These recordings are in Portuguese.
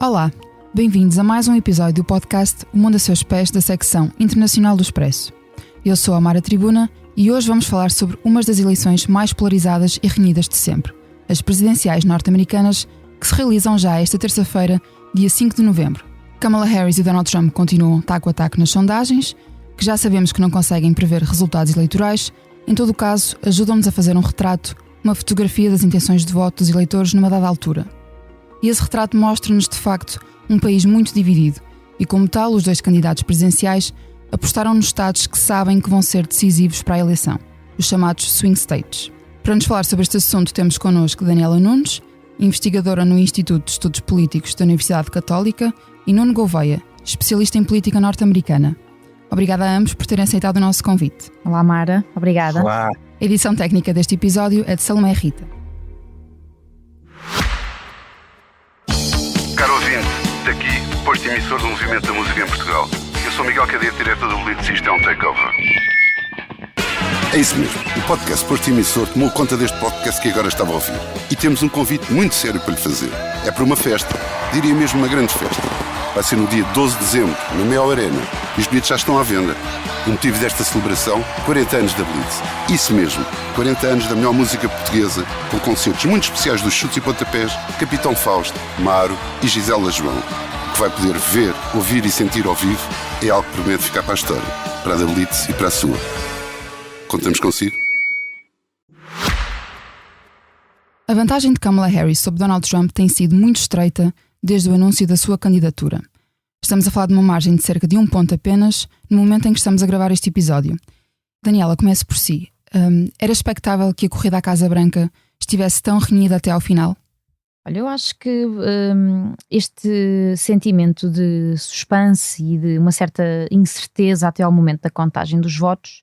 Olá, bem-vindos a mais um episódio do podcast O Mundo a Seus Pés da secção Internacional do Expresso. Eu sou a Mara Tribuna e hoje vamos falar sobre uma das eleições mais polarizadas e renhidas de sempre, as presidenciais norte-americanas, que se realizam já esta terça-feira, dia 5 de novembro. Kamala Harris e Donald Trump continuam taco a taco nas sondagens, que já sabemos que não conseguem prever resultados eleitorais. Em todo o caso, ajudam-nos a fazer um retrato, uma fotografia das intenções de voto dos eleitores numa dada altura. E esse retrato mostra-nos, de facto, um país muito dividido e, como tal, os dois candidatos presidenciais apostaram nos estados que sabem que vão ser decisivos para a eleição, os chamados swing states. Para nos falar sobre este assunto temos connosco Daniela Nunes, investigadora no Instituto de Estudos Políticos da Universidade Católica, e Nuno Gouveia, especialista em política norte-americana. Obrigada a ambos por terem aceitado o nosso convite. Olá Mara, obrigada. Olá. A edição técnica deste episódio é de Salomé Rita. Caro ouvinte, daqui, posto emissor do Movimento da Música em Portugal. Eu sou Miguel Cadete, diretor do Blitz, isto é um takeover. É isso mesmo, o podcast Posto Emissor tomou conta deste podcast que agora estava a ouvir. E temos um convite muito sério para lhe fazer. É para uma festa, diria mesmo uma grande festa. Vai ser no dia 12 de dezembro, na Mel Arena. E os bilhetes já estão à venda. O motivo desta celebração, 40 anos da Blitz. Isso mesmo, 40 anos da melhor música portuguesa, com concertos muito especiais dos Chutes e Pontapés, Capitão Fausto, Maro e Gisela João. O que vai poder ver, ouvir e sentir ao vivo é algo que promete ficar para a história, para a da Blitz e para a sua. Contamos consigo? A vantagem de Kamala Harris sobre Donald Trump tem sido muito estreita desde o anúncio da sua candidatura. Estamos a falar de uma margem de cerca de 1 ponto apenas no momento em que estamos a gravar este episódio. Daniela, comece por si. Era expectável que a corrida à Casa Branca estivesse tão renhida até ao final? Olha, eu acho que este sentimento de suspense e de uma certa incerteza até ao momento da contagem dos votos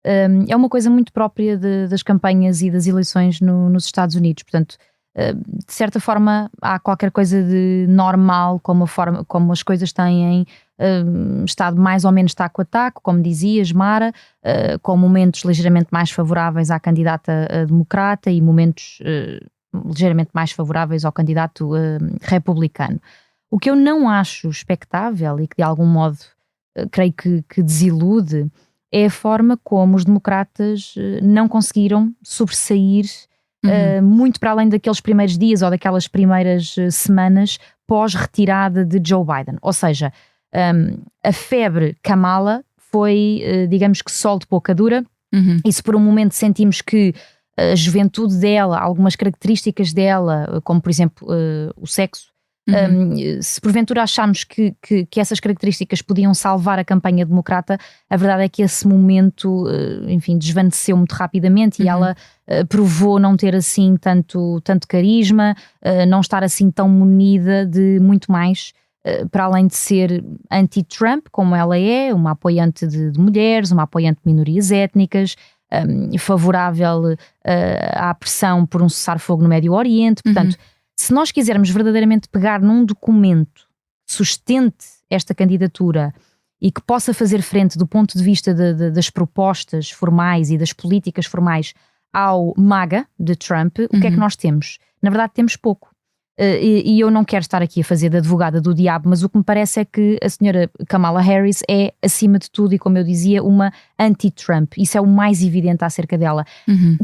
é uma coisa muito própria das campanhas e das eleições nos Estados Unidos. Portanto, de certa forma há qualquer coisa de normal como as coisas têm estado mais ou menos taco a taco, como dizias, Mara, com momentos ligeiramente mais favoráveis à candidata democrata e momentos ligeiramente mais favoráveis ao candidato republicano. O que eu não acho expectável e que de algum modo creio que desilude é a forma como os democratas não conseguiram sobressair muito para além daqueles primeiros dias ou daquelas primeiras semanas pós-retirada de Joe Biden. Ou seja, a febre Kamala foi, digamos que sol de pouca dura, e se por um momento sentimos que a juventude dela, algumas características dela, como por exemplo o sexo, se porventura achámos que essas características podiam salvar a campanha democrata, a verdade é que esse momento, enfim, desvaneceu muito rapidamente e ela provou não ter assim tanto carisma, não estar assim tão munida de muito mais, para além de ser anti-Trump, como ela é, uma apoiante de mulheres, uma apoiante de minorias étnicas, favorável à pressão por um cessar-fogo no Médio Oriente. Portanto, se nós quisermos verdadeiramente pegar num documento que sustente esta candidatura e que possa fazer frente do ponto de vista das propostas formais e das políticas formais ao MAGA de Trump, o que é que nós temos? Na verdade temos pouco. E eu não quero estar aqui a fazer de advogada do diabo, mas o que me parece é que a senhora Kamala Harris é, acima de tudo, e como eu dizia, uma anti-Trump. Isso é o mais evidente acerca dela.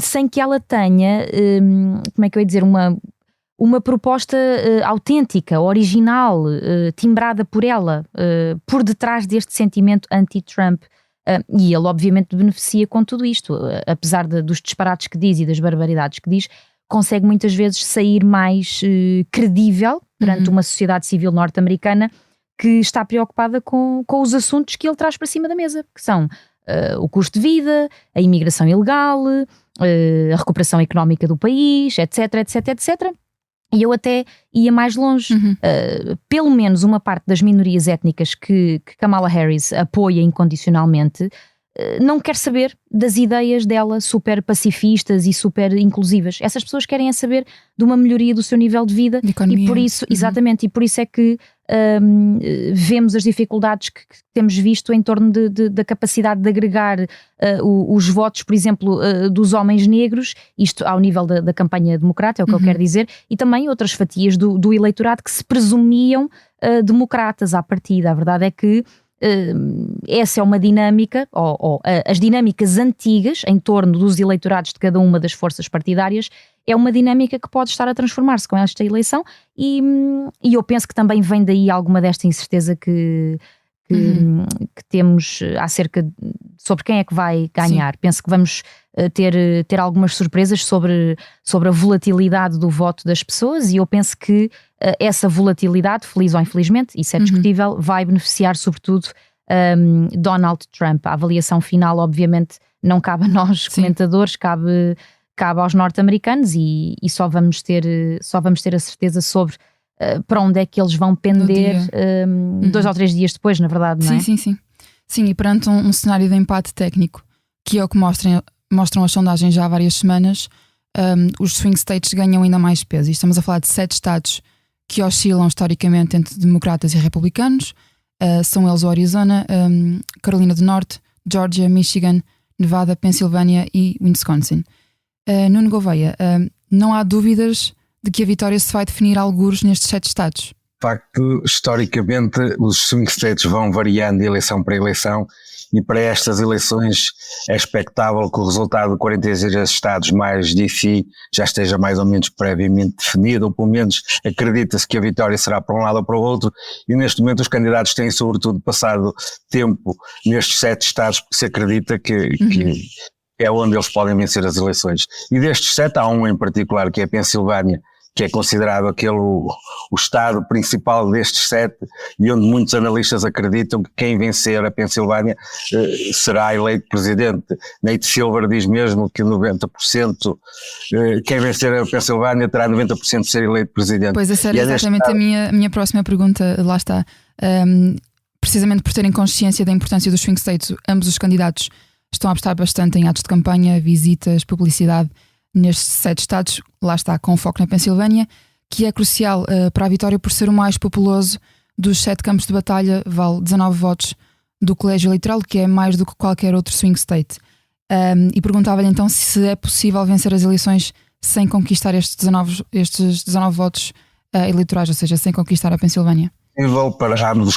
Sem que ela tenha, como é que eu ia dizer, uma proposta autêntica, original, timbrada por ela, por detrás deste sentimento anti-Trump. E ele obviamente beneficia com tudo isto, apesar dos disparates que diz e das barbaridades que diz, consegue muitas vezes sair mais credível perante uma sociedade civil norte-americana que está preocupada com os assuntos que ele traz para cima da mesa, que são o custo de vida, a imigração ilegal, a recuperação económica do país, etc, etc, etc. E eu até ia mais longe. Pelo menos uma parte das minorias étnicas que Kamala Harris apoia incondicionalmente não quer saber das ideias dela super pacifistas e super inclusivas. Essas pessoas querem saber de uma melhoria do seu nível de vida, e por isso, exatamente, e por isso é que vemos as dificuldades que temos visto em torno da capacidade de agregar os votos, por exemplo, dos homens negros, isto ao nível da campanha democrata, é o que eu quero dizer, e também outras fatias do eleitorado que se presumiam democratas à partida. A verdade é que essa é uma dinâmica, ou as dinâmicas antigas em torno dos eleitorados de cada uma das forças partidárias, é uma dinâmica que pode estar a transformar-se com esta eleição, e eu penso que também vem daí alguma desta incerteza que temos sobre quem é que vai ganhar. Sim. Penso que vamos ter algumas surpresas sobre a volatilidade do voto das pessoas, e eu penso que essa volatilidade, feliz ou infelizmente, isso é discutível, vai beneficiar sobretudo Donald Trump. A avaliação final obviamente não cabe a nós, comentadores, cabe aos norte-americanos, e só vamos ter a certeza sobre para onde é que eles vão pender 2 ou 3 dias depois, na verdade, não é? Sim, e perante um cenário de empate técnico, que é o que mostram as sondagens já há várias semanas, os swing states ganham ainda mais peso. E estamos a falar de 7 estados que oscilam historicamente entre democratas e republicanos. São eles o Arizona, Carolina do Norte, Georgia, Michigan, Nevada, Pensilvânia e Wisconsin. Nuno Gouveia, não há dúvidas de que a vitória se vai definir algures nestes 7 estados? De facto, historicamente, os swing states vão variando de eleição para eleição, e para estas eleições é expectável que o resultado de 46 estados mais DC já esteja mais ou menos previamente definido, ou pelo menos acredita-se que a vitória será para um lado ou para o outro, e neste momento os candidatos têm sobretudo passado tempo nestes 7 estados, porque se acredita que é onde eles podem vencer as eleições. E destes 7 há um em particular, que é a Pensilvânia, que é considerado o estado principal destes 7, e onde muitos analistas acreditam que quem vencer a Pensilvânia será eleito presidente. Nate Silver diz mesmo que 90%, quem vencer a Pensilvânia terá 90% de ser eleito presidente. Pois, essa era exatamente a minha próxima pergunta, lá está. Precisamente por terem consciência da importância dos swing states, ambos os candidatos estão a apostar bastante em atos de campanha, visitas, publicidade, nestes 7 estados, lá está, com foco na Pensilvânia, que é crucial para a vitória por ser o mais populoso dos 7 campos de batalha, vale 19 votos do colégio eleitoral, que é mais do que qualquer outro swing state. E perguntava-lhe então se é possível vencer as eleições sem conquistar estes 19 votos eleitorais, ou seja, sem conquistar a Pensilvânia. Para ambos os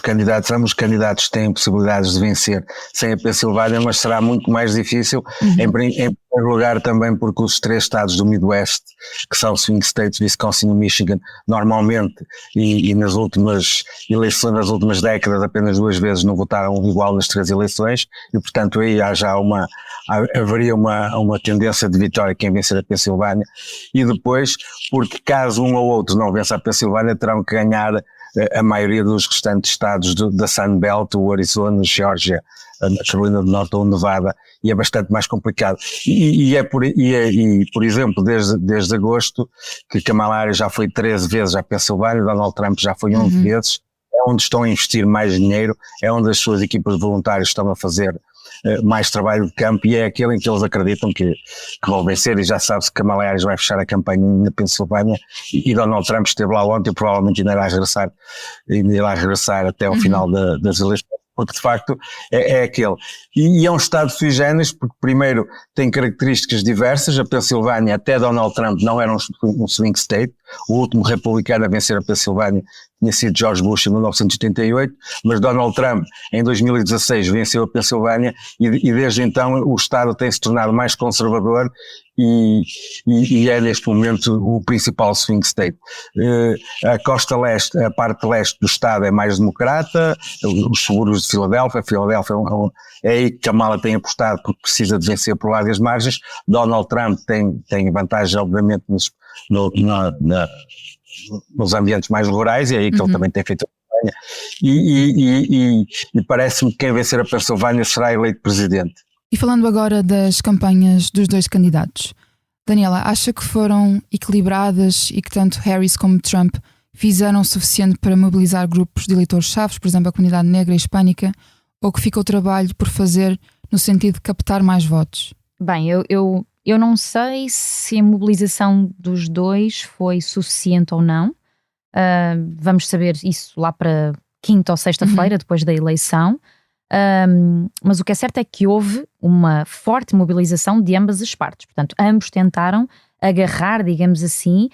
candidatos têm possibilidades de vencer sem a Pensilvânia, mas será muito mais difícil, em primeiro lugar também porque os 3 estados do Midwest, que são swing states, Wisconsin e Michigan, normalmente, e nas últimas eleições, nas últimas décadas, apenas 2 vezes não votaram igual nas 3 eleições, e portanto aí haveria uma tendência de vitória quem vencer a Pensilvânia, e depois, porque caso um ou outro não vença a Pensilvânia, terão que ganhar a maioria dos restantes estados da Sun Belt, o Arizona, Georgia, a Carolina do Norte ou Nevada, e é bastante mais complicado. Por exemplo, desde agosto, que Kamala Harris já foi 13 vezes à Pensilvânia, Donald Trump já foi 11 vezes, é onde estão a investir mais dinheiro, é onde as suas equipas de voluntários estão a fazer mais trabalho de campo, e é aquele em que eles acreditam que vão vencer, e já sabe-se que Kamala Harris vai fechar a campanha na Pensilvânia, e Donald Trump esteve lá ontem e provavelmente ainda irá regressar até ao final das eleições, porque de facto é aquele. E é um estado sui generis, porque primeiro tem características diversas. A Pensilvânia, até Donald Trump, não era um swing state. O último republicano a vencer a Pensilvânia tinha sido George Bush em 1988, mas Donald Trump em 2016 venceu a Pensilvânia, e desde então o estado tem se tornado mais conservador, e é neste momento o principal swing state. A costa leste, a parte leste do estado é mais democrata, os subúrbios de Filadélfia é aí que Kamala tem apostado, porque precisa de vencer por largas margens. Donald Trump tem vantagem obviamente nos ambientes mais rurais, e é aí que ele também tem feito a campanha, e parece-me que quem vencer a Pensilvânia será eleito presidente. E falando agora das campanhas dos 2 candidatos, Daniela, acha que foram equilibradas e que tanto Harris como Trump fizeram o suficiente para mobilizar grupos de eleitores-chave, por exemplo a comunidade negra e hispânica, ou que fica o trabalho por fazer no sentido de captar mais votos? Bem, eu não sei se a mobilização dos dois foi suficiente ou não. Vamos saber isso lá para quinta ou sexta-feira, depois da eleição. Mas o que é certo é que houve uma forte mobilização de ambas as partes. Portanto, ambos tentaram agarrar, digamos assim,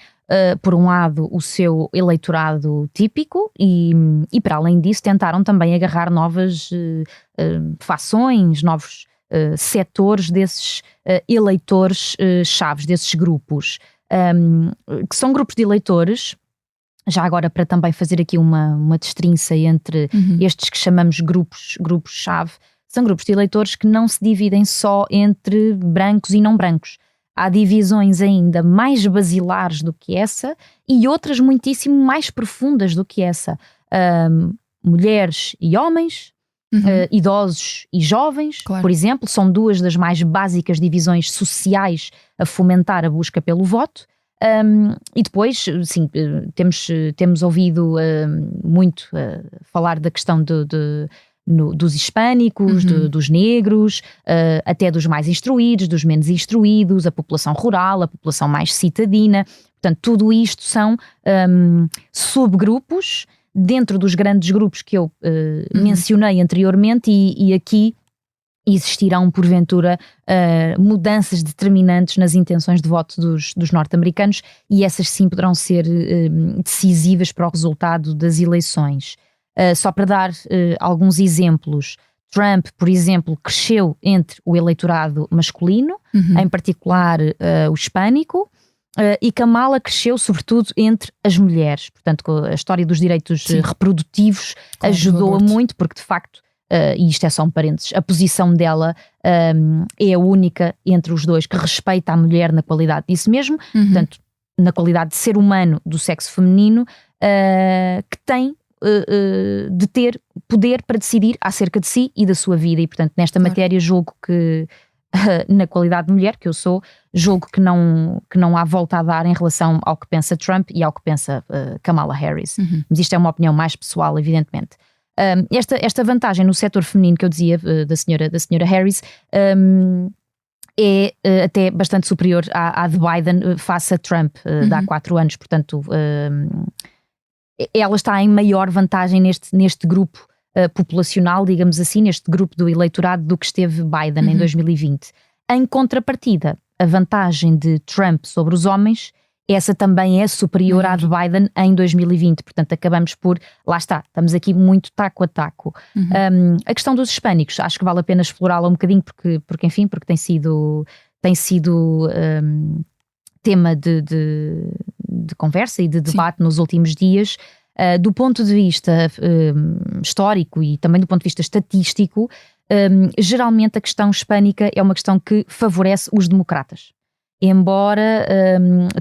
por um lado o seu eleitorado típico e para além disso tentaram também agarrar novas fações, novos setores desses eleitores chaves, desses grupos, que são grupos de eleitores. Já agora, para também fazer aqui uma destrinça entre estes que chamamos grupos-chave, são grupos de eleitores que não se dividem só entre brancos e não brancos. Há divisões ainda mais basilares do que essa e outras muitíssimo mais profundas do que essa. Mulheres e homens, idosos e jovens, claro. Por exemplo, são duas das mais básicas divisões sociais a fomentar a busca pelo voto. E depois, sim, temos ouvido muito falar da questão dos hispânicos, dos negros, até dos mais instruídos, dos menos instruídos, a população rural, a população mais citadina. Portanto, tudo isto são subgrupos dentro dos grandes grupos que eu mencionei anteriormente e aqui existirão, porventura, mudanças determinantes nas intenções de voto dos norte-americanos e essas sim poderão ser decisivas para o resultado das eleições. Só para dar alguns exemplos, Trump, por exemplo, cresceu entre o eleitorado masculino, em particular o hispânico, e Kamala cresceu sobretudo entre as mulheres. Portanto, a história dos direitos reprodutivos ajudou-a muito, porque de facto, e isto é só um parênteses, a posição dela é a única entre os dois que respeita a mulher na qualidade disso mesmo, portanto, na qualidade de ser humano do sexo feminino, que tem de ter poder para decidir acerca de si e da sua vida. E portanto, nesta matéria julgo que na qualidade de mulher que eu sou, julgo que não há volta a dar em relação ao que pensa Trump e ao que pensa Kamala Harris. Mas isto é uma opinião mais pessoal, evidentemente. Esta vantagem no setor feminino que eu dizia da senhora Harris é até bastante superior à de Biden face a Trump de há 4 anos. Portanto, ela está em maior vantagem neste grupo populacional, digamos assim, neste grupo do eleitorado do que esteve Biden em 2020. Em contrapartida, a vantagem de Trump sobre os homens, essa também é superior à de Biden em 2020, portanto acabamos por, lá está, estamos aqui muito taco a taco. A questão dos hispânicos, acho que vale a pena explorá-la um bocadinho porque tem sido tema de conversa e de debate nos últimos dias. Do ponto de vista histórico e também do ponto de vista estatístico, geralmente a questão hispânica é uma questão que favorece os democratas. Embora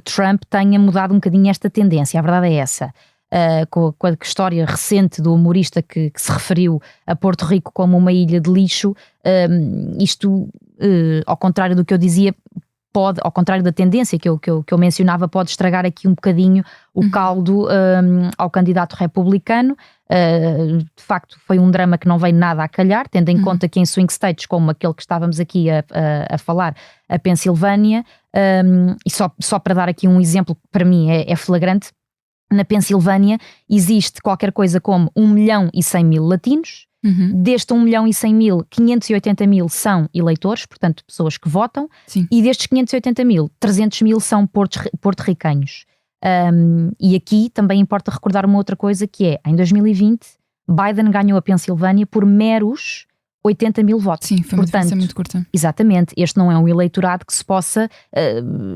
Trump tenha mudado um bocadinho esta tendência, a verdade é essa. Com a história recente do humorista que se referiu a Porto Rico como uma ilha de lixo, isto, ao contrário do que eu dizia, ao contrário da tendência que eu mencionava, pode estragar aqui um bocadinho o caldo ao candidato republicano. De facto foi um drama que não veio nada a calhar, tendo em conta que em swing states como aquele que estávamos aqui a falar, a Pensilvânia, e só para dar aqui um exemplo que para mim é flagrante, na Pensilvânia existe qualquer coisa como 1.100.000 latinos. Deste 1.100.000, 580.000 são eleitores, portanto pessoas que votam. Sim. E destes 580.000, 300.000 são porto-ricanhos. E aqui também importa recordar uma outra coisa, que é, em 2020 Biden ganhou a Pensilvânia por meros 80.000 votos. Sim, foi uma diferença muito curta. Exatamente, este não é um eleitorado que se possa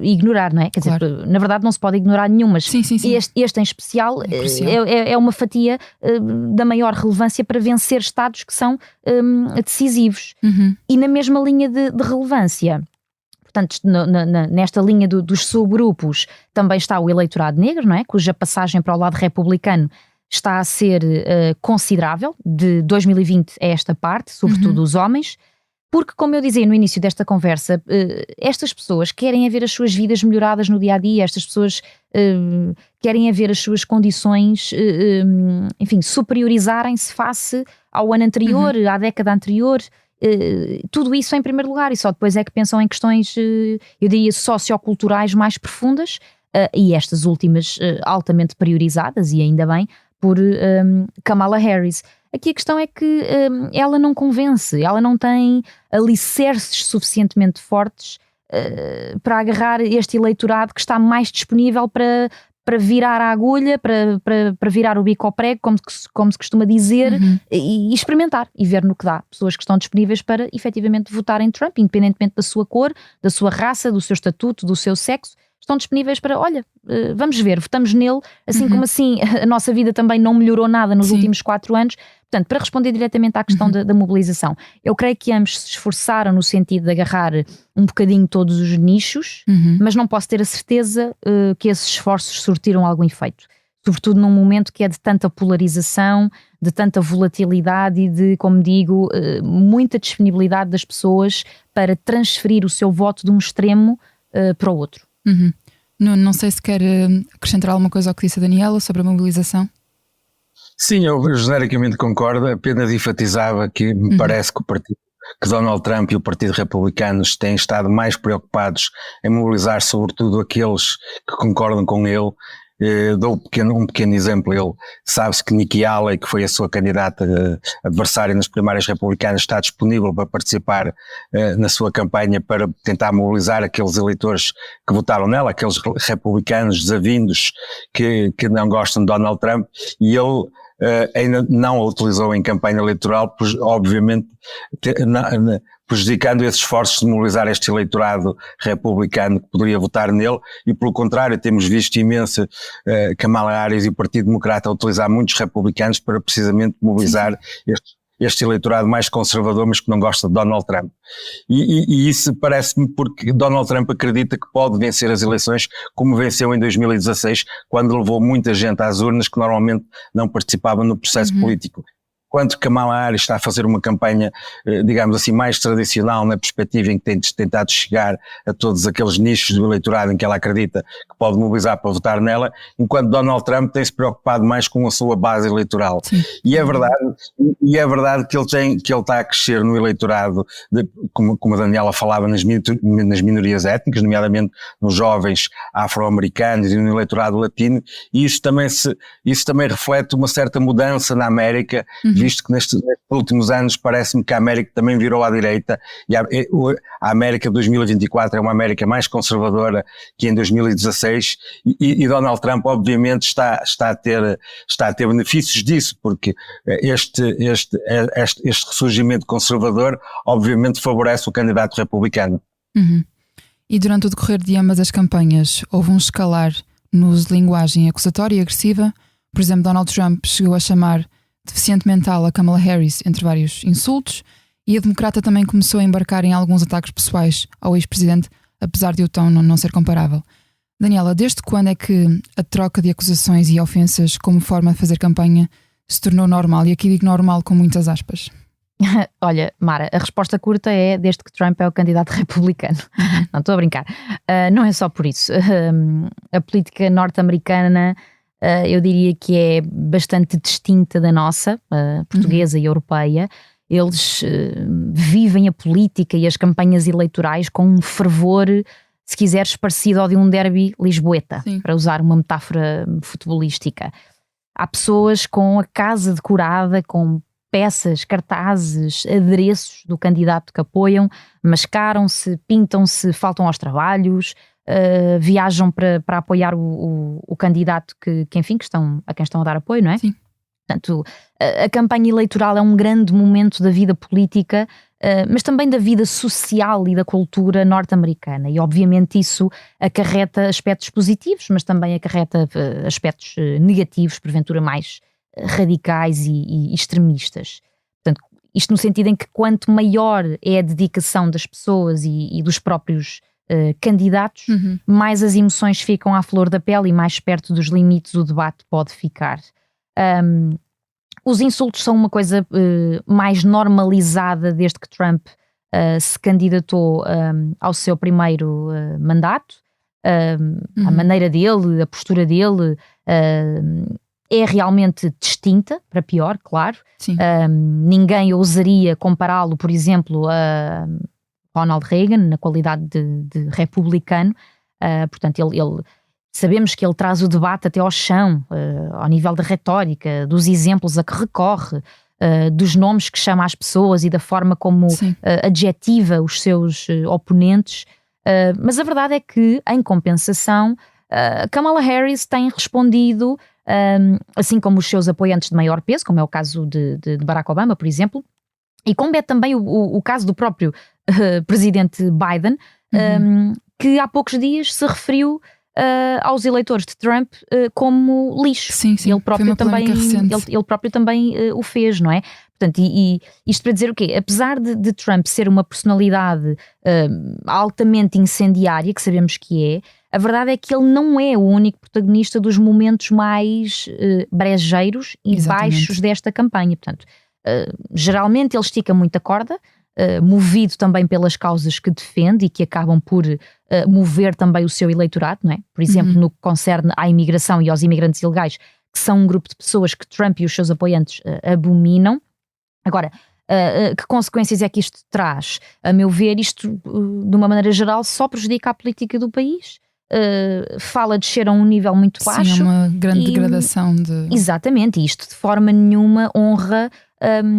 ignorar, não é? Quer dizer, na verdade não se pode ignorar nenhum, mas sim. Este em especial é uma fatia da maior relevância para vencer estados que são decisivos. E na mesma linha de relevância, portanto, nesta linha dos subgrupos também está o eleitorado negro, não é? Cuja passagem para o lado republicano está a ser considerável de 2020 a esta parte, sobretudo os homens, porque, como eu dizia no início desta conversa, estas pessoas querem ver as suas vidas melhoradas no dia-a-dia, estas pessoas querem ver as suas condições, enfim, superiorizarem-se face ao ano anterior, à década anterior, tudo isso em primeiro lugar, e só depois é que pensam em questões, eu diria, socioculturais mais profundas, e estas últimas altamente priorizadas, e ainda bem, por Kamala Harris. Aqui a questão é que ela não convence, ela não tem alicerces suficientemente fortes para agarrar este eleitorado que está mais disponível para virar a agulha, para virar o bico ao prego, como se costuma dizer, e experimentar e ver no que dá. Pessoas que estão disponíveis para efetivamente votar em Trump, independentemente da sua cor, da sua raça, do seu estatuto, do seu sexo, estão disponíveis para, olha, vamos ver, votamos nele, assim como assim a nossa vida também não melhorou nada nos últimos 4 anos. Portanto, para responder diretamente à questão da mobilização, eu creio que ambos se esforçaram no sentido de agarrar um bocadinho todos os nichos, mas não posso ter a certeza que esses esforços surtiram algum efeito. Sobretudo num momento que é de tanta polarização, de tanta volatilidade e de, como digo, muita disponibilidade das pessoas para transferir o seu voto de um extremo para o outro. Não sei se quer acrescentar alguma coisa ao que disse a Daniela sobre a mobilização. Sim, eu genericamente concordo, apenas enfatizava que me parece que que Donald Trump e o Partido Republicano têm estado mais preocupados em mobilizar sobretudo aqueles que concordam com ele. Dou um pequeno exemplo. Ele sabe-se que Nikki Haley, que foi a sua candidata adversária nas primárias republicanas, está disponível para participar na sua campanha para tentar mobilizar aqueles eleitores que votaram nela, aqueles republicanos desavindos que não gostam de Donald Trump, e ele ainda não a utilizou em campanha eleitoral, pois, obviamente prejudicando esses esforços de mobilizar este eleitorado republicano que poderia votar nele, e pelo contrário temos visto imensa Kamala Harris e o Partido Democrata a utilizar muitos republicanos para precisamente mobilizar este eleitorado mais conservador, mas que não gosta de Donald Trump. E isso parece-me porque Donald Trump acredita que pode vencer as eleições como venceu em 2016, quando levou muita gente às urnas que normalmente não participavam no processo político. Enquanto Kamala Harris está a fazer uma campanha, digamos assim, mais tradicional, na perspectiva em que tem tentado chegar a todos aqueles nichos do eleitorado em que ela acredita que pode mobilizar para votar nela, enquanto Donald Trump tem-se preocupado mais com a sua base eleitoral. E é verdade que ele está a crescer no eleitorado, como a Daniela falava, nas minorias étnicas, nomeadamente nos jovens afro-americanos e no eleitorado latino, e isso também reflete uma certa mudança na América, visto que nestes últimos anos parece-me que a América também virou à direita, e a América de 2024 é uma América mais conservadora que em 2016, e Donald Trump obviamente está a ter benefícios disso, porque este ressurgimento conservador obviamente favorece o candidato republicano. E durante o decorrer de ambas as campanhas houve um escalar no uso de linguagem acusatória e agressiva. Por exemplo, Donald Trump chegou a chamar deficiente mental a Kamala Harris, entre vários insultos, e a democrata também começou a embarcar em alguns ataques pessoais ao ex-presidente, apesar de o tom não ser comparável. Daniela, desde quando é que a troca de acusações e ofensas como forma de fazer campanha se tornou normal? E aqui digo normal com muitas aspas. Olha, Mara, a resposta curta é desde que Trump é o candidato republicano. Não, estou a brincar. Não é só por isso. A política norte-americana, eu diria que é bastante distinta da nossa, portuguesa e europeia. Eles vivem a política e as campanhas eleitorais com um fervor, se quiseres, parecido ao de um derby lisboeta, para usar uma metáfora futebolística. Há pessoas com a casa decorada, com peças, cartazes, adereços do candidato que apoiam, mascaram-se, pintam-se, faltam aos trabalhos, viajam para apoiar o candidato a quem estão a dar apoio, não é? Sim. Portanto, a campanha eleitoral é um grande momento da vida política, mas também da vida social e da cultura norte-americana, e obviamente isso acarreta aspectos positivos, mas também acarreta aspectos negativos, porventura mais radicais e extremistas. Portanto, isto no sentido em que quanto maior é a dedicação das pessoas e dos próprios candidatos, mais as emoções ficam à flor da pele e mais perto dos limites o debate pode ficar. Os insultos são uma coisa mais normalizada desde que Trump se candidatou ao seu primeiro mandato. A maneira dele, a postura dele é realmente distinta, para pior, claro. Sim. Ninguém ousaria compará-lo, por exemplo, a Ronald Reagan, na qualidade de republicano. Portanto, ele sabemos que ele traz o debate até ao chão, ao nível da retórica, dos exemplos a que recorre, dos nomes que chama às pessoas e da forma como adjetiva os seus oponentes. Mas a verdade é que, em compensação, Kamala Harris tem respondido, assim como os seus apoiantes de maior peso, como é o caso de Barack Obama, por exemplo, e como é também o caso do próprio presidente Biden, que há poucos dias se referiu aos eleitores de Trump como lixo. Sim, ele próprio também o fez, não é? Portanto, e isto para dizer o quê? Apesar de Trump ser uma personalidade altamente incendiária, que sabemos que é, a verdade é que ele não é o único protagonista dos momentos mais brejeiros e baixos desta campanha. Portanto, geralmente ele estica muito a corda, movido também pelas causas que defende e que acabam por mover também o seu eleitorado, não é? Por exemplo, no que concerne à imigração e aos imigrantes ilegais, que são um grupo de pessoas que Trump e os seus apoiantes abominam. Agora, que consequências é que isto traz? A meu ver, isto, de uma maneira geral, só prejudica a política do país. Fala descer a um nível muito baixo. Sim, é uma grande degradação de... Exatamente, e isto de forma nenhuma honra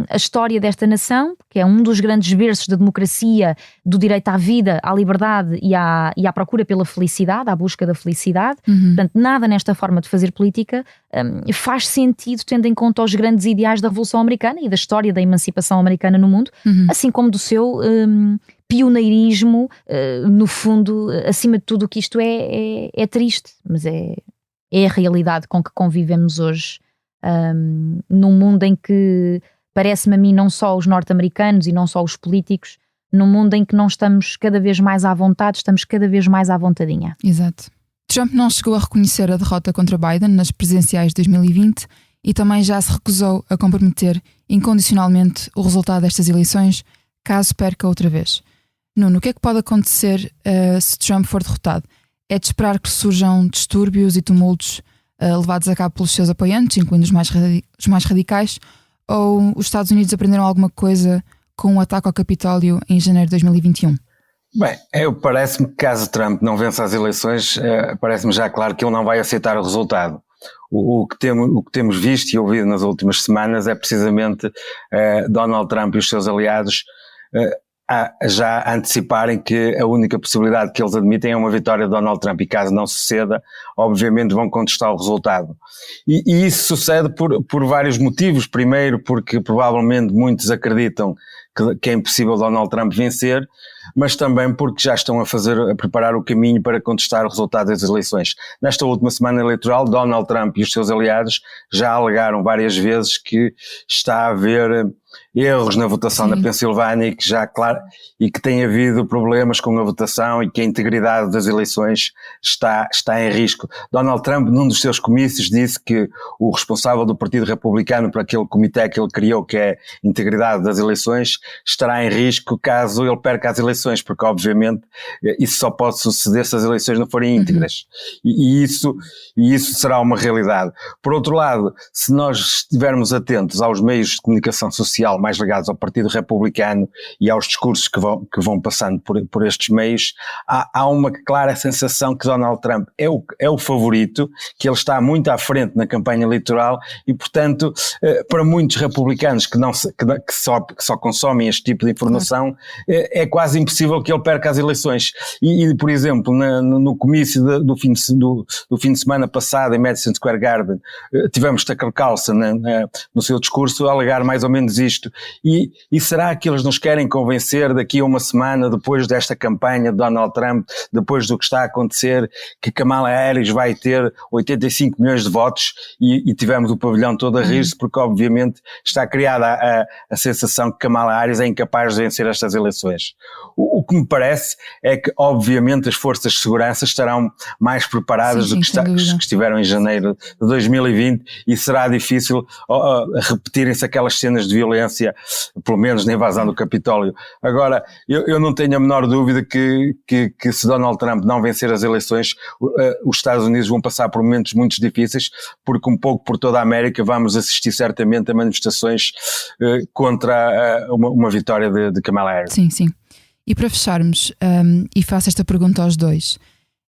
a história desta nação, que é um dos grandes berços da democracia, do direito à vida, à liberdade e à procura pela felicidade, à busca da felicidade. Portanto, nada nesta forma de fazer política faz sentido, tendo em conta os grandes ideais da Revolução Americana e da história da emancipação americana no mundo, assim como do seu pioneirismo. No fundo, acima de tudo, o que isto é triste, mas é a realidade com que convivemos hoje, num mundo em que, parece-me a mim, não só os norte-americanos e não só os políticos, num mundo em que não estamos cada vez mais à vontade, estamos cada vez mais à vontadinha. Exato. Trump não chegou a reconhecer a derrota contra Biden nas presidenciais de 2020 e também já se recusou a comprometer incondicionalmente o resultado destas eleições, caso perca outra vez. Nuno, o que é que pode acontecer se Trump for derrotado? É de esperar que surjam distúrbios e tumultos levados a cabo pelos seus apoiantes, incluindo os mais radicais, ou os Estados Unidos aprenderam alguma coisa com o ataque ao Capitólio em janeiro de 2021? Bem, parece-me que caso Trump não vença as eleições, parece-me já claro que ele não vai aceitar o resultado. O que temos visto e ouvido nas últimas semanas é precisamente Donald Trump e os seus aliados já anteciparem que a única possibilidade que eles admitem é uma vitória de Donald Trump, e caso não suceda, obviamente vão contestar o resultado. E isso sucede por vários motivos. Primeiro, porque provavelmente muitos acreditam que é impossível Donald Trump vencer, mas também porque já estão a preparar o caminho para contestar o resultado das eleições. Nesta última semana eleitoral, Donald Trump e os seus aliados já alegaram várias vezes que está a haver erros na votação na Pensilvânia e que tem havido problemas com a votação e que a integridade das eleições está em risco. Donald Trump, num dos seus comícios, disse que o responsável do Partido Republicano por aquele comitê que ele criou, que é a integridade das eleições, estará em risco caso ele perca as eleições, porque obviamente isso só pode suceder se as eleições não forem íntegras. E isso será uma realidade. Por outro lado, se nós estivermos atentos aos meios de comunicação social mais ligados ao Partido Republicano e aos discursos que vão passando por estes meios, há uma clara sensação que Donald Trump é o favorito, que ele está muito à frente na campanha eleitoral e, portanto, para muitos republicanos que só consomem este tipo de informação, é quase impossível que ele perca as eleições. E por exemplo, no comício do fim de semana passado em Madison Square Garden, tivemos Tucker Carlson no seu discurso a alegar mais ou menos isto. E será que eles nos querem convencer daqui a uma semana, depois desta campanha de Donald Trump, depois do que está a acontecer, que Kamala Harris vai ter 85 milhões de votos e tivemos o pavilhão todo a rir-se, porque obviamente está criada a sensação que Kamala Harris é incapaz de vencer estas eleições. O que me parece é que obviamente as forças de segurança estarão mais preparadas do que estiveram em janeiro de 2020 e será difícil repetirem-se aquelas cenas de violência violência, pelo menos na invasão do Capitólio. Agora, eu não tenho a menor dúvida que se Donald Trump não vencer as eleições, os Estados Unidos vão passar por momentos muito difíceis, porque um pouco por toda a América vamos assistir certamente a manifestações contra uma vitória de Kamala Harris. Sim, sim. E para fecharmos, e faço esta pergunta aos dois,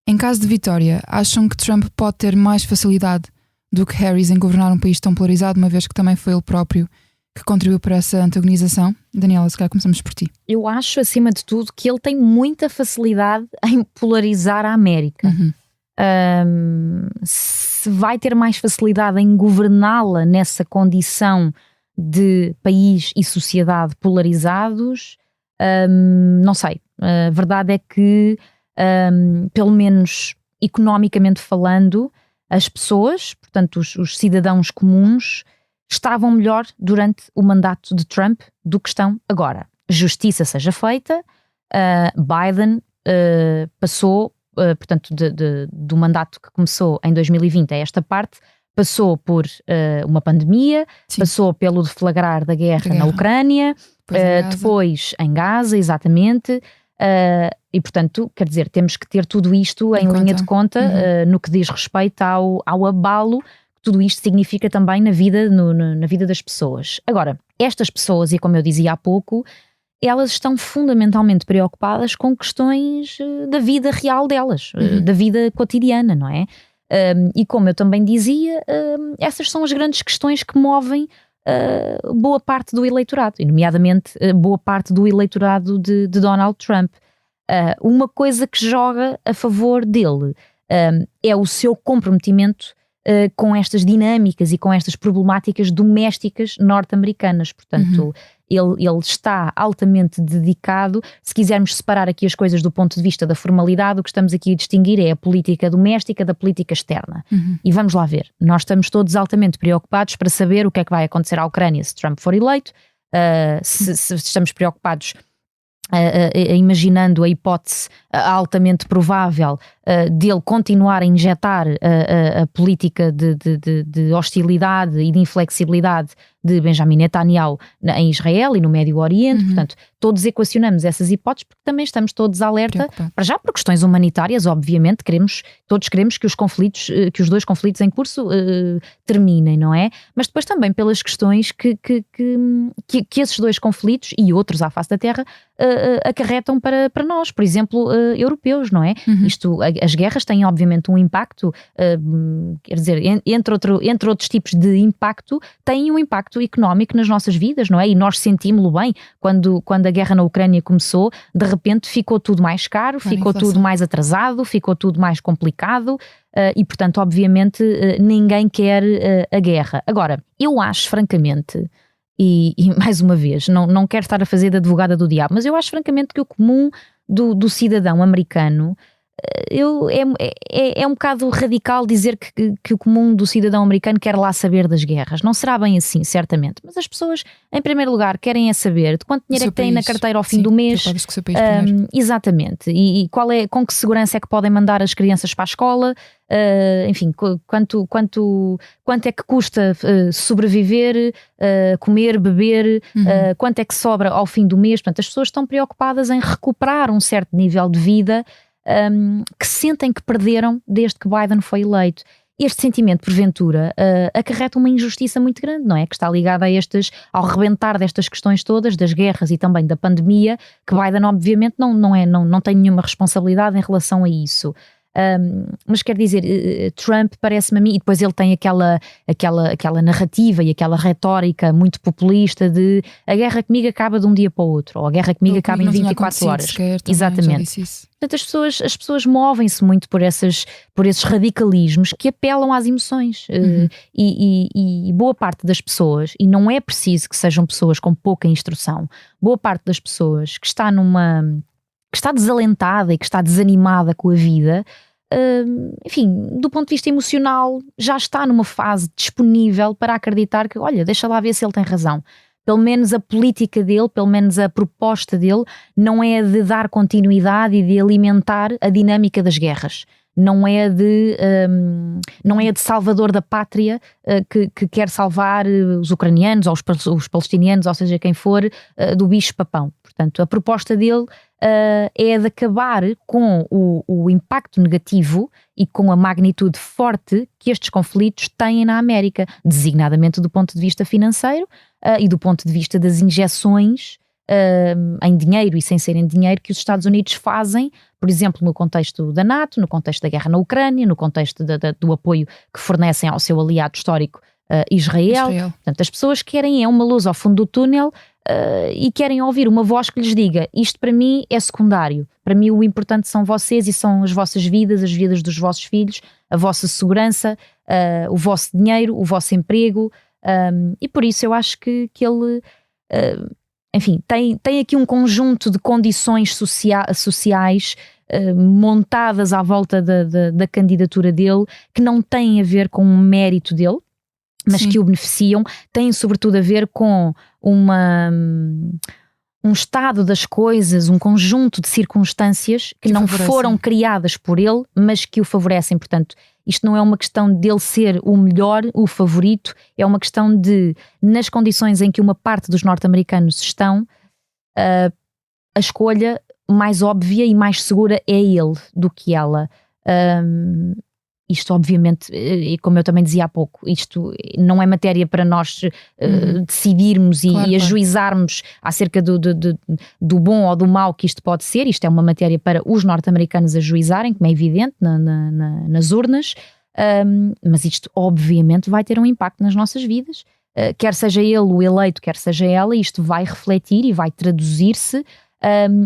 em caso de vitória, acham que Trump pode ter mais facilidade do que Harris em governar um país tão polarizado, uma vez que também foi ele próprio que contribuiu para essa antagonização? Daniela, se calhar começamos por ti. Eu acho, acima de tudo, que ele tem muita facilidade em polarizar a América. Se vai ter mais facilidade em governá-la nessa condição de país e sociedade polarizados, não sei. A verdade é que, pelo menos economicamente falando, as pessoas, portanto os cidadãos comuns, estavam melhor durante o mandato de Trump do que estão agora. Justiça seja feita, Biden passou, portanto, do mandato que começou em 2020 a esta parte, passou por uma pandemia, sim, passou pelo deflagrar da guerra na Ucrânia, depois em Gaza, exatamente, e portanto, quer dizer, temos que ter tudo isto em linha de conta, no que diz respeito ao abalo que tudo isto significa também na vida, na vida das pessoas. Agora, estas pessoas, e como eu dizia há pouco, elas estão fundamentalmente preocupadas com questões da vida real delas, da vida cotidiana, não é? E como eu também dizia, essas são as grandes questões que movem boa parte do eleitorado, e nomeadamente boa parte do eleitorado de Donald Trump. Uma coisa que joga a favor dele é o seu comprometimento com estas dinâmicas e com estas problemáticas domésticas norte-americanas. Portanto, ele está altamente dedicado. Se quisermos separar aqui as coisas do ponto de vista da formalidade, o que estamos aqui a distinguir é a política doméstica da política externa. E vamos lá ver. Nós estamos todos altamente preocupados para saber o que é que vai acontecer à Ucrânia se Trump for eleito. Se estamos preocupados imaginando a hipótese altamente provável dele continuar a injetar a política de hostilidade e de inflexibilidade de Benjamin Netanyahu em Israel e no Médio Oriente. Portanto, todos equacionamos essas hipóteses porque também estamos todos alerta, para já por questões humanitárias, obviamente, todos queremos que que os dois conflitos em curso terminem, não é? Mas depois também pelas questões que esses dois conflitos e outros à face da Terra acarretam para nós, por exemplo, europeus, não é? As guerras têm obviamente um impacto, quer dizer, entre outros tipos de impacto, têm um impacto económico nas nossas vidas, não é? E nós sentimos-lo bem quando a guerra na Ucrânia começou, de repente ficou tudo mais caro, ficou tudo mais atrasado, ficou tudo mais complicado, e portanto obviamente ninguém quer a guerra. Agora, eu acho francamente, e mais uma vez, não quero estar a fazer de advogada do diabo, mas eu acho francamente que o comum do cidadão americano, é um bocado radical dizer que o comum do cidadão americano quer lá saber das guerras. Não será bem assim, certamente, mas as pessoas em primeiro lugar querem saber de quanto dinheiro é que têm na carteira ao fim do mês, exatamente, e com que segurança é que podem mandar as crianças para a escola, enfim, quanto é que custa sobreviver, comer, beber, quanto é que sobra ao fim do mês. Portanto, as pessoas estão preocupadas em recuperar um certo nível de vida que sentem que perderam desde que Biden foi eleito. Este sentimento, porventura, acarreta uma injustiça muito grande, não é? Que está ligada ao rebentar destas questões todas, das guerras e também da pandemia, que Biden obviamente não tem nenhuma responsabilidade em relação a isso. Mas quer dizer, Trump parece-me a mim, e depois ele tem aquela narrativa e aquela retórica muito populista de a guerra comigo acaba de um dia para o outro, ou a guerra comigo acaba em 24 horas. Sequer, exatamente. Portanto, as pessoas movem-se muito por esses radicalismos que apelam às emoções, e boa parte das pessoas, e não é preciso que sejam pessoas com pouca instrução, boa parte das pessoas que está desalentada e que está desanimada com a vida, enfim, do ponto de vista emocional, já está numa fase disponível para acreditar que, olha, deixa lá ver se ele tem razão. Pelo menos a política dele, pelo menos a proposta dele, não é de dar continuidade e de alimentar a dinâmica das guerras. não é de salvador da pátria que quer salvar os ucranianos ou os palestinianos, ou seja, quem for, do bicho-papão. Portanto, a proposta dele é de acabar com o impacto negativo e com a magnitude forte que estes conflitos têm na América, designadamente do ponto de vista financeiro e do ponto de vista das injeções em dinheiro e sem ser em dinheiro que os Estados Unidos fazem, por exemplo, no contexto da NATO, no contexto da guerra na Ucrânia, no contexto do apoio que fornecem ao seu aliado histórico Israel. Portanto, as pessoas querem uma luz ao fundo do túnel e querem ouvir uma voz que lhes diga: isto para mim é secundário, para mim o importante são vocês e são as vossas vidas, as vidas dos vossos filhos, a vossa segurança, o vosso dinheiro, o vosso emprego, e por isso eu acho que ele... enfim, tem aqui um conjunto de condições sociais montadas à volta da candidatura dele, que não têm a ver com o mérito dele, mas que o beneficiam, têm sobretudo a ver com um estado das coisas, um conjunto de circunstâncias que não foram criadas por ele, mas que o favorecem. Portanto, isto não é uma questão dele ser o melhor, o favorito, é uma questão de, nas condições em que uma parte dos norte-americanos estão, a escolha mais óbvia e mais segura é ele do que ela. Isto obviamente, e como eu também dizia há pouco, isto não é matéria para nós decidirmos e ajuizarmos acerca do bom ou do mau que isto pode ser. Isto é uma matéria para os norte-americanos ajuizarem, como é evidente, nas urnas, mas isto obviamente vai ter um impacto nas nossas vidas, quer seja ele o eleito, quer seja ela, isto vai refletir e vai traduzir-se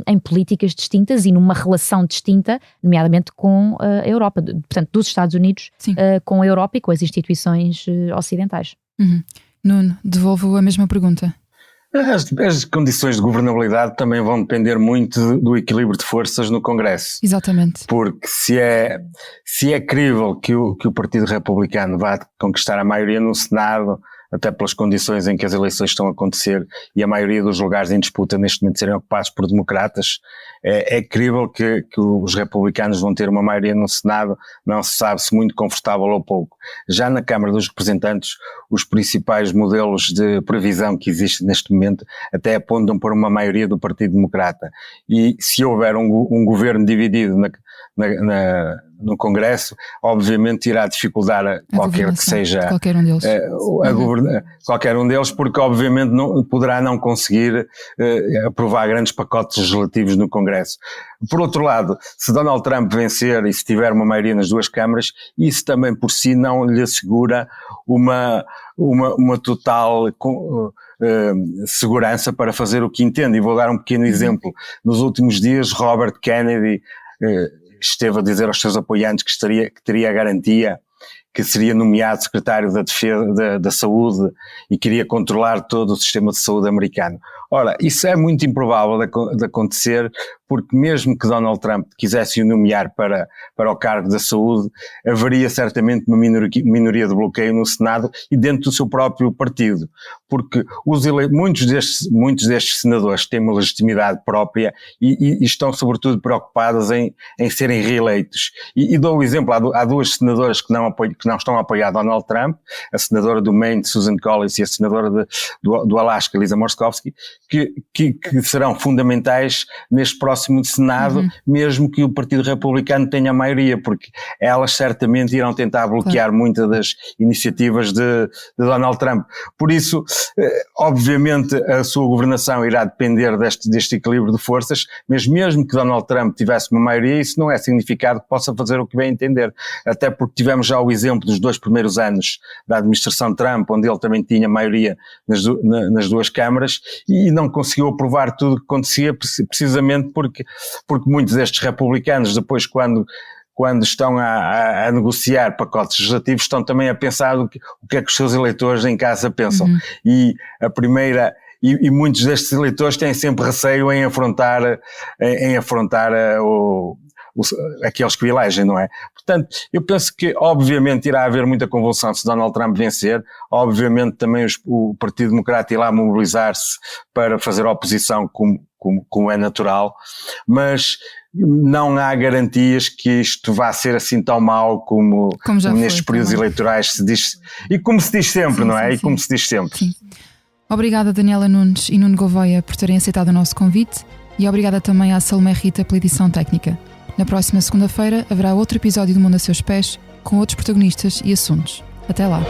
em políticas distintas e numa relação distinta, nomeadamente com a Europa, portanto dos Estados Unidos com a Europa e com as instituições ocidentais. Nuno, devolvo a mesma pergunta. As condições de governabilidade também vão depender muito do equilíbrio de forças no Congresso. Exatamente. Porque se é crível que o Partido Republicano vá conquistar a maioria no Senado, até pelas condições em que as eleições estão a acontecer e a maioria dos lugares em disputa neste momento serem ocupados por democratas, é crível que os republicanos vão ter uma maioria no Senado, não se sabe se muito confortável ou pouco. Já na Câmara dos Representantes, os principais modelos de previsão que existem neste momento até apontam para uma maioria do Partido Democrata. E se houver um governo dividido no Congresso, obviamente irá dificultar qualquer que seja qualquer um deles. Qualquer um deles, porque obviamente poderá não conseguir aprovar grandes pacotes legislativos no Congresso. Por outro lado, se Donald Trump vencer e se tiver uma maioria nas duas câmaras, isso também por si não lhe assegura uma total segurança para fazer o que entende. E vou dar um pequeno exemplo. Nos últimos dias, Robert Kennedy esteve a dizer aos seus apoiantes que teria a garantia que seria nomeado secretário da Defesa da Saúde e queria controlar todo o sistema de saúde americano. Ora, isso é muito improvável de acontecer, porque mesmo que Donald Trump quisesse o nomear para o cargo da saúde, haveria certamente uma minoria de bloqueio no Senado e dentro do seu próprio partido, porque muitos destes senadores têm uma legitimidade própria e estão sobretudo preocupados em serem reeleitos. E dou o exemplo, há duas senadoras que não estão a apoiar Donald Trump, a senadora do Maine, Susan Collins, e a senadora do Alasca, Lisa Murkowski, que serão fundamentais neste próximo Senado, mesmo que o Partido Republicano tenha a maioria, porque elas certamente irão tentar bloquear muitas das iniciativas de Donald Trump. Por isso, obviamente, a sua governação irá depender deste equilíbrio de forças, mas mesmo que Donald Trump tivesse uma maioria, isso não é significado que possa fazer o que bem entender. Até porque tivemos já o exemplo dos 2 primeiros anos da administração Trump, onde ele também tinha maioria nas duas câmaras e não conseguiu aprovar tudo o que acontecia, precisamente porque muitos destes republicanos, depois quando estão a negociar pacotes legislativos, estão também a pensar o que é que os seus eleitores em casa pensam. E muitos destes eleitores têm sempre receio em afrontar aqueles que o elegem, não é? Portanto, eu penso que obviamente irá haver muita convulsão se Donald Trump vencer, obviamente também o Partido Democrata irá mobilizar-se para fazer oposição como é natural, mas não há garantias que isto vá ser assim tão mau como nestes períodos também eleitorais se diz, e como se diz sempre, não é? Sim. E como se diz sempre. Sim. Obrigada Daniela Nunes e Nuno Gouveia por terem aceitado o nosso convite e obrigada também à Salomé Rita pela edição técnica. Na próxima segunda-feira haverá outro episódio do Mundo a Seus Pés com outros protagonistas e assuntos. Até lá!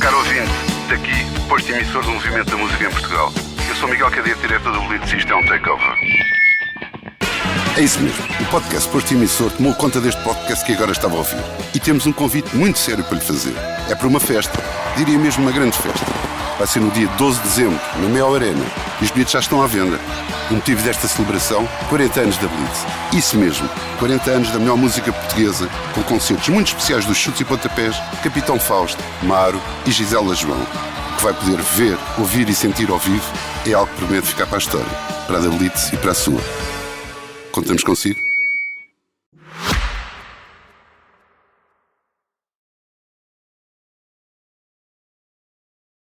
Caro ouvinte, daqui, posto emissor do Movimento da Música em Portugal. Eu sou Miguel Cadete, diretor do Boletim Isto é um Takeover. É isso mesmo, o podcast Posto Emissor tomou conta deste podcast que agora estava a ouvir. E temos um convite muito sério para lhe fazer. É para uma festa, diria mesmo uma grande festa. Vai ser no dia 12 de dezembro, na Mel Arena. E os bilhetes já estão à venda. O motivo desta celebração, 40 anos da Blitz. Isso mesmo, 40 anos da melhor música portuguesa, com concertos muito especiais dos Chutes e Pontapés, Capitão Fausto, Maro e Gisela João. O que vai poder ver, ouvir e sentir ao vivo é algo que promete ficar para a história, para a da Blitz e para a sua. Contamos consigo?